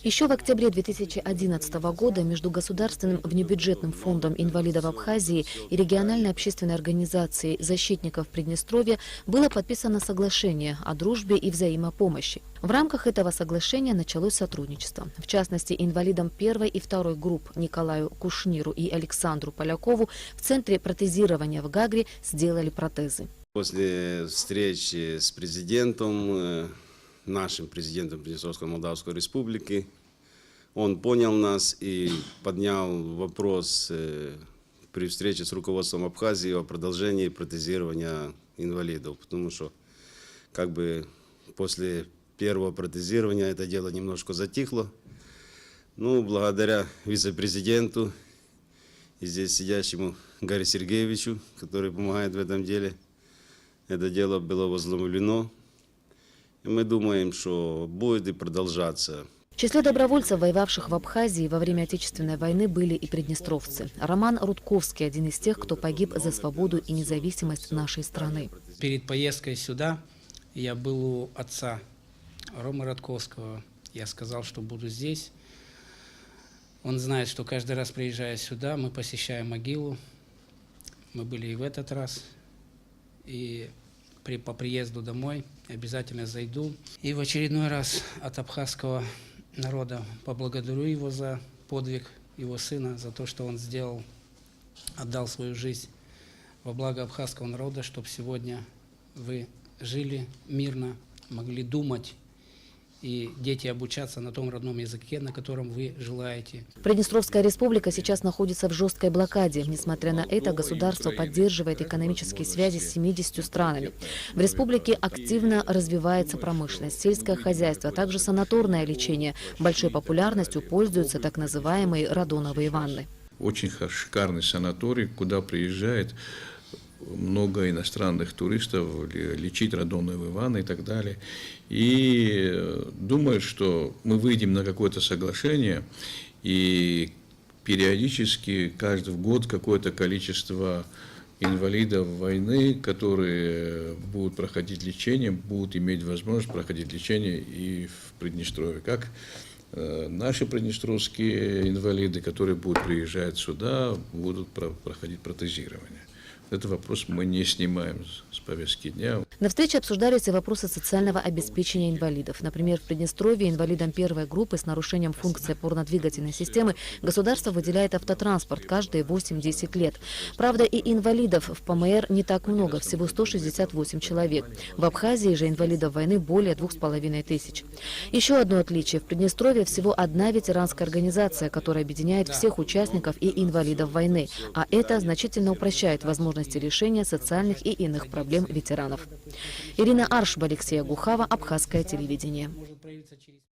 Еще в октябре 2011 года между Государственным внебюджетным фондом инвалидов Абхазии и региональной общественной организацией защитников Приднестровья было подписано соглашение о дружбе и взаимопомощи. В рамках этого соглашения началось сотрудничество. В частности, инвалидам первой и второй групп Николаю Кушниру и Александру Полякову в Центре протезирования в Гагре сделали протезы. После встречи с президентом, нашим президентом Приднестровской Молдавской Республики, он понял нас и поднял вопрос при встрече с руководством Абхазии о продолжении протезирования инвалидов, потому что после первого протезирования это дело немножко затихло. Ну, благодаря вице-президенту и здесь сидящему Гарри Сергеевичу, который помогает в этом деле, это дело было возобновлено. И мы думаем, что будет и продолжаться. В числе добровольцев, воевавших в Абхазии во время Отечественной войны, были и приднестровцы. Роман Рудковский – один из тех, кто погиб за свободу и независимость нашей страны. Перед поездкой сюда я был у отца Ромы Рудковского. Я сказал, что буду здесь. Он знает, что каждый раз, приезжая сюда, мы посещаем могилу. Мы были и в этот раз. И по приезду домой обязательно зайду. И в очередной раз от абхазского народа поблагодарю его за подвиг его сына, за то, что он сделал, отдал свою жизнь во благо абхазского народа, чтобы сегодня вы жили мирно, могли думать, и дети обучаться на том родном языке, на котором вы желаете. Приднестровская республика сейчас находится в жесткой блокаде. Несмотря на это, государство поддерживает экономические связи с 70 странами. В республике активно развивается промышленность, сельское хозяйство, а также санаторное лечение. Большой популярностью пользуются так называемые радоновые ванны. Очень шикарный санаторий, куда приезжает много иностранных туристов лечить радоновые ванны и так далее. И думаю, что мы выйдем на какое-то соглашение, и периодически, каждый год, какое-то количество инвалидов войны, которые будут проходить лечение, будут иметь возможность проходить лечение и в Приднестровье. Как наши приднестровские инвалиды, которые будут приезжать сюда, будут проходить протезирование. Этот вопрос мы не снимаем с повестки дня. На встрече обсуждались и вопросы социального обеспечения инвалидов. Например, в Приднестровье инвалидам первой группы с нарушением функции опорно-двигательной системы государство выделяет автотранспорт каждые 8-10 лет. Правда, и инвалидов в ПМР не так много, всего 168 человек. В Абхазии же инвалидов войны более 2500. Еще одно отличие. В Приднестровье всего одна ветеранская организация, которая объединяет всех участников и инвалидов войны. А это значительно упрощает возможности решения социальных и иных проблем ветеранов. Ирина Аршба, Алексей Агухава, Абхазское телевидение.